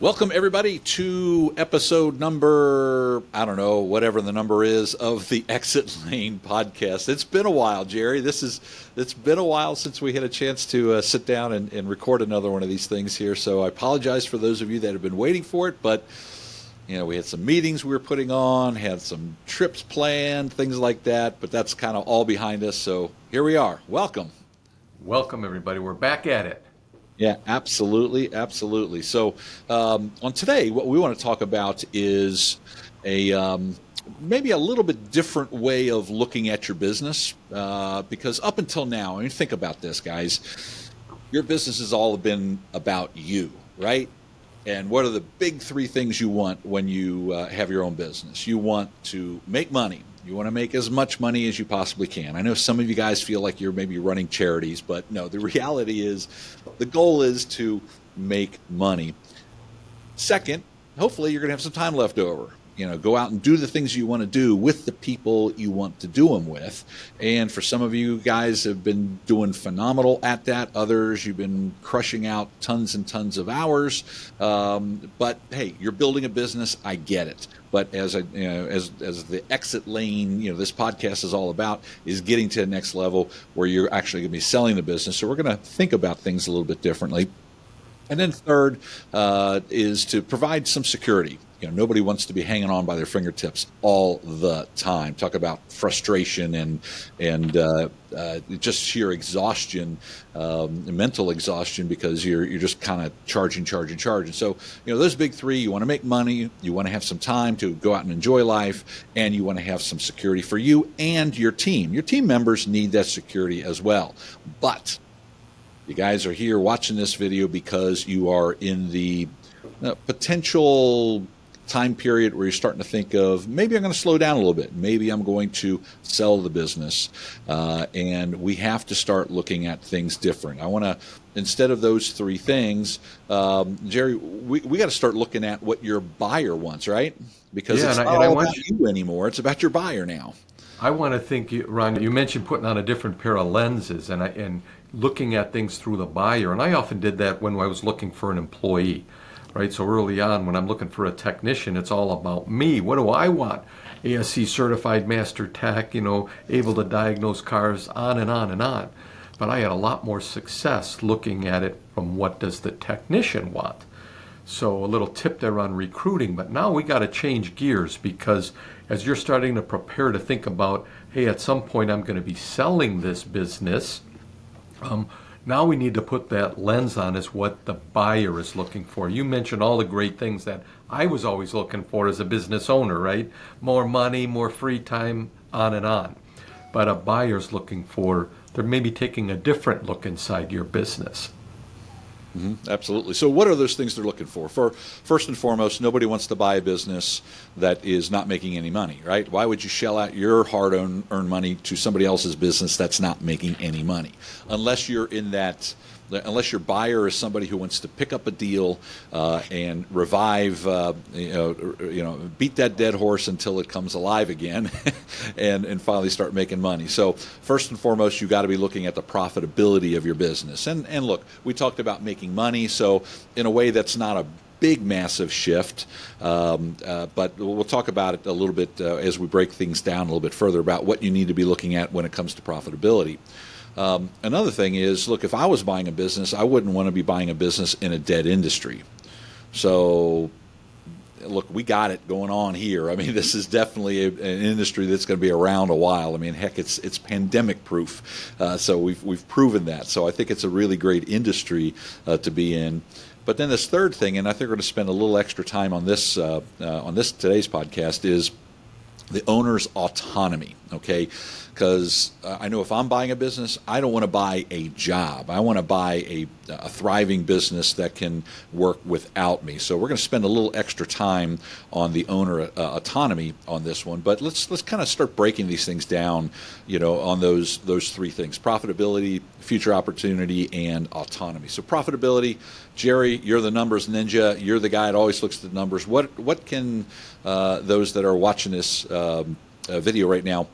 Welcome, everybody, to episode number, I don't know, whatever the number is, of the Exit Lane podcast. It's been a while, Gerry. It's been a while since we had a chance to sit down and record another one of these things here. So I apologize for those of you that have been waiting for it, but we had some meetings we were putting on, had some trips planned, things like that, but that's kind of all behind us. So here we are. Welcome. Welcome, everybody. We're back at it. Yeah, absolutely, absolutely. So on today, what we want to talk about is maybe a little bit different way of looking at your business, because up until now, I mean, think about this, guys. Your business has all been about you, right? And what are the big three things you want when you have your own business? You want to make money. You want to make as much money as you possibly can. I know some of you guys feel like you're maybe running charities, but no, the reality is the goal is to make money. Second, hopefully you're going to have some time left over. Go out and do the things you want to do with the people you want to do them with. And for some of you guys have been doing phenomenal at that. Others, you've been crushing out tons and tons of hours. But hey, you're building a business. I get it. But as the Exit Lane, this podcast is all about, is getting to the next level where you're actually going to be selling the business. So we're going to think about things a little bit differently. And then third is to provide some security. Nobody wants to be hanging on by their fingertips all the time. Talk about frustration and just sheer exhaustion, mental exhaustion, because you're just kind of charging. So those big three: you want to make money, you want to have some time to go out and enjoy life, and you want to have some security for you and your team. Your team members need that security as well, but you guys are here watching this video because you are in the potential time period where you're starting to think of, maybe I'm going to slow down a little bit. Maybe I'm going to sell the business. And we have to start looking at things different. I want to, instead of those three things, Gerry, we got to start looking at what your buyer wants, right? Because it's not all about you anymore. It's about your buyer now. I want to think, Ron, you mentioned putting on a different pair of lenses and looking at things through the buyer. And I often did that when I was looking for an employee, right? So early on, when I'm looking for a technician, it's all about me. What do I want? ASC certified master tech, able to diagnose cars, on and on and on. But I had a lot more success looking at it from what does the technician want. So a little tip there on recruiting, but now we got to change gears, because as you're starting to prepare to think about, hey, at some point I'm going to be selling this business, now we need to put that lens on as what the buyer is looking for. You mentioned all the great things that I was always looking for as a business owner, right? More money, more free time, on and on. But a buyer's looking for, they're maybe taking a different look inside your business. Mm-hmm, absolutely. So what are those things they're looking for? First and foremost, nobody wants to buy a business that is not making any money, right? Why would you shell out your hard-earned money to somebody else's business that's not making any money? Unless you're in that, unless your buyer is somebody who wants to pick up a deal and revive, beat that dead horse until it comes alive again and finally start making money. So first and foremost, you got to be looking at the profitability of your business. And look, we talked about making money, so in a way that's not a big, massive shift, but we'll talk about it a little bit as we break things down a little bit further about what you need to be looking at when it comes to profitability. Another thing is, look, if I was buying a business, I wouldn't want to be buying a business in a dead industry. So, look, we got it going on here. I mean, this is definitely an industry that's going to be around a while. I mean, heck, it's pandemic proof. So we've proven that. So I think it's a really great industry to be in. But then this third thing, and I think we're going to spend a little extra time on this today's podcast, is the owner's autonomy, okay? Because I know if I'm buying a business, I don't want to buy a job. I want to buy a thriving business that can work without me. So we're going to spend a little extra time on the owner autonomy on this one. But let's kind of start breaking these things down, on those three things: profitability, future opportunity, and autonomy. So profitability, Gerry, you're the numbers ninja. You're the guy that always looks at the numbers. What can those that are watching this video right now,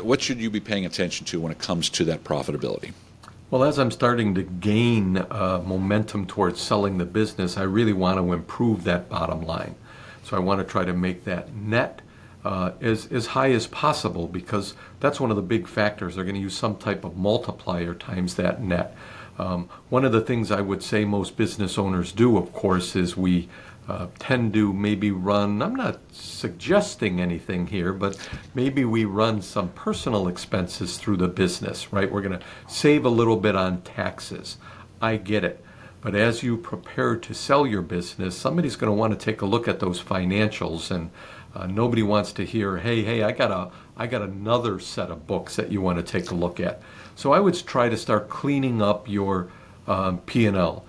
what should you be paying attention to when it comes to that profitability? Well, as I'm starting to gain momentum towards selling the business, I really want to improve that bottom line. So I want to try to make that net as high as possible, because that's one of the big factors. They're going to use some type of multiplier times that net. One of the things I would say most business owners do, of course, is we tend to maybe run, I'm not suggesting anything here, but maybe we run some personal expenses through the business, right? We're going to save a little bit on taxes. I get it. But as you prepare to sell your business, somebody's going to want to take a look at those financials, and nobody wants to hear, hey, I got another set of books that you want to take a look at. So I would try to start cleaning up your P&L.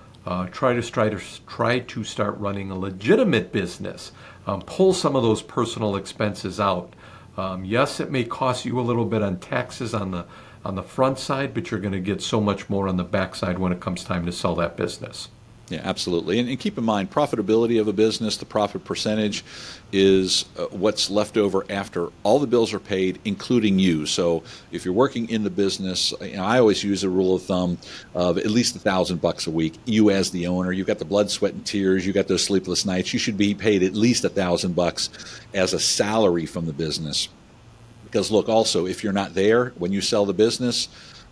Try to start running a legitimate business. Pull some of those personal expenses out. Yes, it may cost you a little bit on taxes on the front side, but you're going to get so much more on the back side when it comes time to sell that business. Yeah, absolutely. And keep in mind, profitability of a business, the profit percentage, is what's left over after all the bills are paid, including you. So if you're working in the business, I always use a rule of thumb of at least $1,000 a week. You as the owner, you've got the blood, sweat, and tears. You got those sleepless nights. You should be paid at least $1,000 as a salary from the business. Because look, also, if you're not there when you sell the business,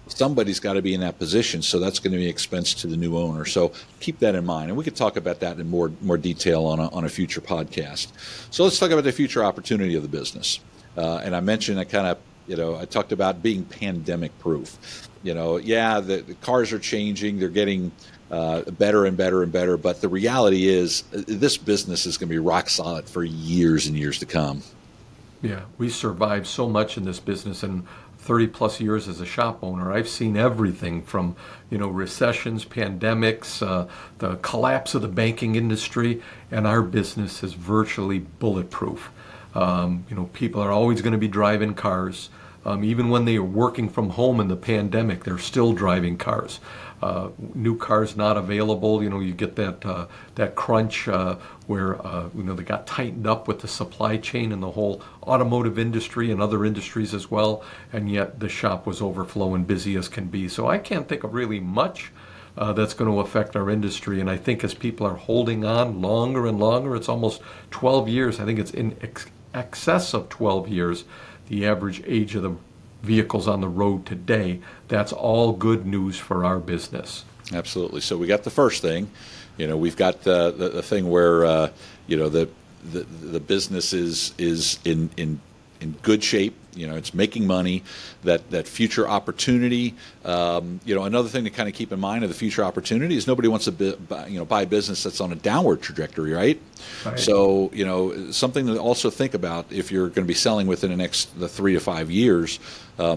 somebody's got to be in that position, so that's going to be an expense to the new owner. So keep that in mind, and we could talk about that in more detail on a future podcast. So let's talk about the future opportunity of the business. And I mentioned, I talked about being pandemic proof. The cars are changing; they're getting better and better and better. But the reality is, this business is going to be rock solid for years and years to come. Yeah, we survived so much in this business, and 30 plus years as a shop owner, I've seen everything from, recessions, pandemics, the collapse of the banking industry, and our business is virtually bulletproof. People are always going to be driving cars. Even when they are working from home in the pandemic, they're still driving cars. New cars not available. You get that crunch where they got tightened up with the supply chain and the whole automotive industry and other industries as well, and yet the shop was overflowing, busy as can be. So I can't think of really much that's going to affect our industry. And I think as people are holding on longer and longer, it's almost 12 years. I think it's in excess of 12 years, the average age of the vehicles on the road today. That's all good news for our business. Absolutely. So we got the first thing. We've got the thing where the business is in good shape. It's making money. That future opportunity. Another thing to kind of keep in mind of the future opportunity is nobody wants to buy a business that's on a downward trajectory, right? So something to also think about if you're going to be selling within the 3 to 5 years.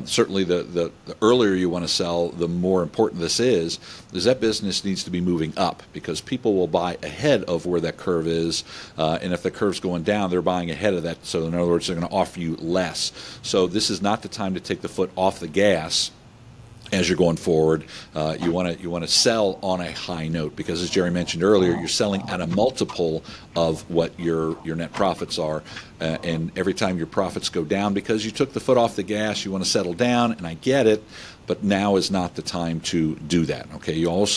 Certainly, the earlier you want to sell, the more important this is that business needs to be moving up, because people will buy ahead of where that curve is, and if the curve's going down, they're buying ahead of that. So in other words, they're going to offer you less. So this is not the time to take the foot off the gas as you're going forward. You want to sell on a high note, because as Gerry mentioned earlier, you're selling at a multiple of what your net profits are, and every time your profits go down because you took the foot off the gas, you want to settle down, and I get it, but now is not the time to do that. Okay, you want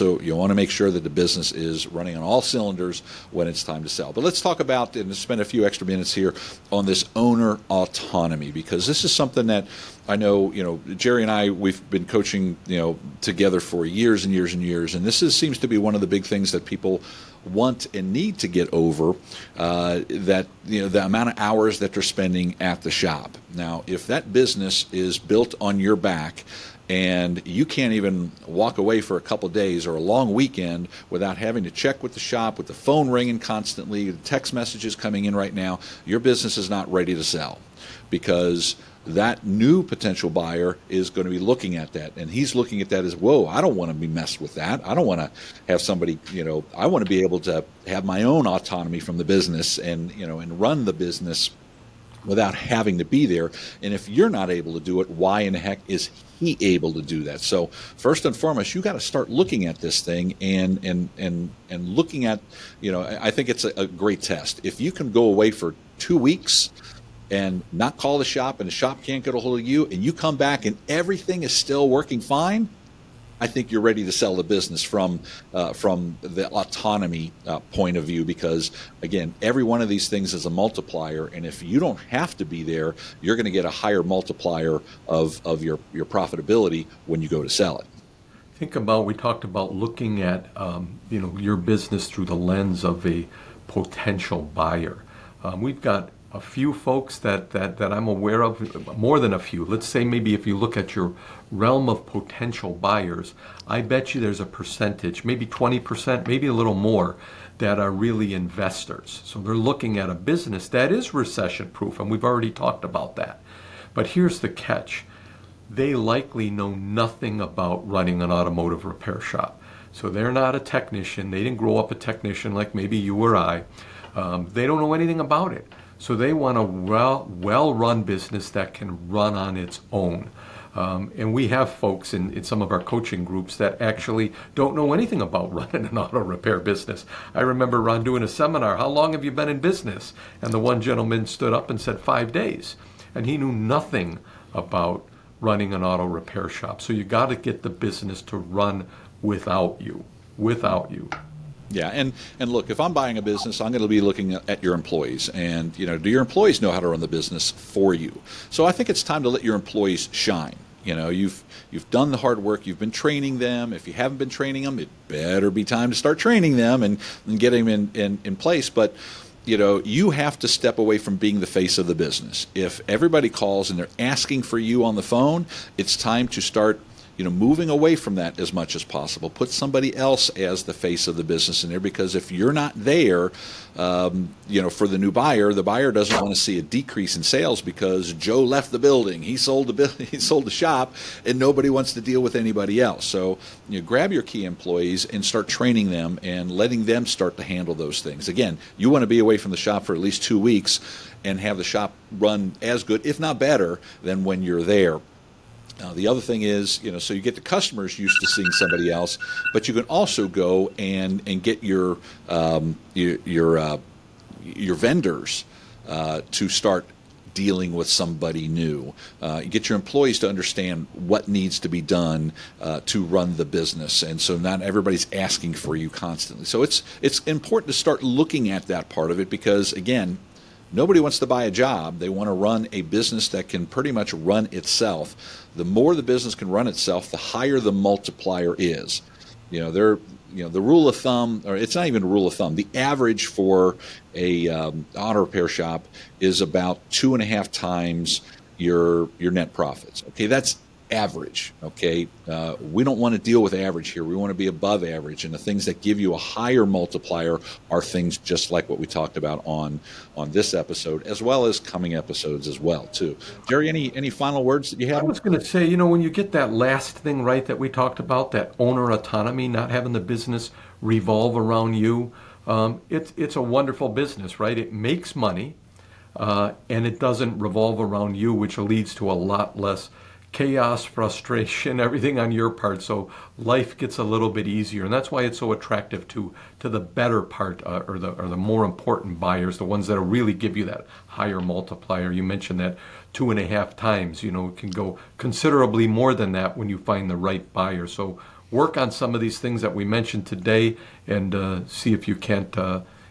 to make sure that the business is running on all cylinders when it's time to sell. But let's talk about and spend a few extra minutes here on this owner autonomy, because this is something that I know, Gerry and I, we've been coaching, together for years and years and years, and this seems to be one of the big things that people want and need to get over, that the amount of hours that they're spending at the shop. Now, if that business is built on your back and you can't even walk away for a couple of days or a long weekend without having to check with the shop, with the phone ringing constantly, the text messages coming in right now, your business is not ready to sell, because that new potential buyer is going to be looking at that, and he's looking at that as, whoa, I don't want to be messed with that. I don't want to have somebody, I want to be able to have my own autonomy from the business and run the business without having to be there. And if you're not able to do it, why in the heck is he able to do that? So first and foremost, you got to start looking at this thing and looking at, I think it's a great test. If you can go away for 2 weeks and not call the shop, and the shop can't get a hold of you, and you come back and everything is still working fine, I think you're ready to sell the business from the autonomy point of view, because again, every one of these things is a multiplier, and if you don't have to be there, you're going to get a higher multiplier of your profitability when you go to sell it. We talked about looking at your business through the lens of a potential buyer. We've got a few folks that I'm aware of, more than a few. Let's say maybe if you look at your realm of potential buyers, I bet you there's a percentage, maybe 20%, maybe a little more, that are really investors. So they're looking at a business that is recession proof, and we've already talked about that. But here's the catch. They likely know nothing about running an automotive repair shop. So they're not a technician. They didn't grow up a technician like maybe you or I. They don't know anything about it. So they want a well-run business that can run on its own. And we have folks in some of our coaching groups that actually don't know anything about running an auto repair business. I remember Ron doing a seminar, how long have you been in business? And the one gentleman stood up and said 5 days. And he knew nothing about running an auto repair shop. So you got to get the business to run without you. Yeah, and look, if I'm buying a business, I'm going to be looking at your employees, and do your employees know how to run the business for you? So I think it's time to let your employees shine. You've done the hard work, you've been training them. If you haven't been training them, it better be time to start training them and get them in place. But you have to step away from being the face of the business. If everybody calls and they're asking for you on the phone, it's time to start moving away from that as much as possible. Put somebody else as the face of the business in there, because if you're not there, for the new buyer, the buyer doesn't want to see a decrease in sales because Joe left the building, he sold the shop, and nobody wants to deal with anybody else. So grab your key employees and start training them and letting them start to handle those things. Again, you want to be away from the shop for at least 2 weeks and have the shop run as good, if not better, than when you're there. The other thing is, so you get the customers used to seeing somebody else, but you can also go and get your vendors to start dealing with somebody new. You get your employees to understand what needs to be done to run the business, and so not everybody's asking for you constantly. So it's important to start looking at that part of it, because again, nobody wants to buy a job. They want to run a business that can pretty much run itself. The more the business can run itself, the higher the multiplier is. The rule of thumb, or it's not even a rule of thumb, the average for a auto repair shop is about 2.5 times your net profits. Okay, that's average. Okay, we don't want to deal with average here. We want to be above average, and the things that give you a higher multiplier are things just like what we talked about on this episode, as well as coming episodes as well too. Gerry, any final words that you have? I was going to say, when you get that last thing right that we talked about, that owner autonomy, not having the business revolve around you, it's a wonderful business, right? It makes money, and it doesn't revolve around you, which leads to a lot less chaos, frustration, everything on your part. So life gets a little bit easier, and that's why it's so attractive to the better part, or the more important buyers, the ones that really give you that higher multiplier. You mentioned that 2.5 times. It can go considerably more than that when you find the right buyer. So work on some of these things that we mentioned today, and see if you can't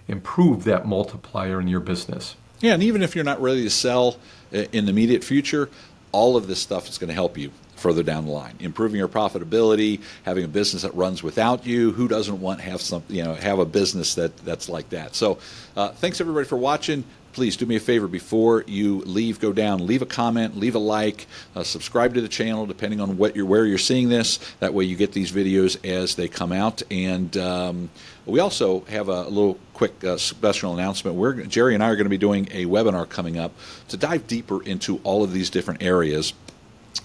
improve that multiplier in your business. Yeah, and even if you're not ready to sell in the immediate future, all of this stuff is going to help you further down the line, improving your profitability, having a business that runs without you. Who doesn't want to have a business that's like that? So thanks everybody for watching. Please do me a favor before you leave. Go down, leave a comment, leave a like, subscribe to the channel depending on where you're seeing this. That way you get these videos as they come out. And we also have a little quick special announcement. Gerry and I are going to be doing a webinar coming up to dive deeper into all of these different areas.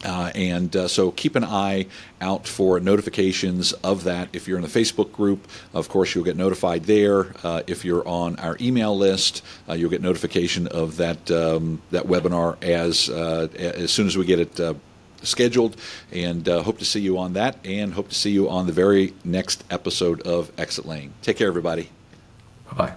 So keep an eye out for notifications of that. If you're in the Facebook group, of course, you'll get notified there. If you're on our email list, you'll get notification of that webinar as soon as we get it scheduled. And hope to see you on that, and hope to see you on the very next episode of Exit Lane. Take care, everybody. Bye-bye.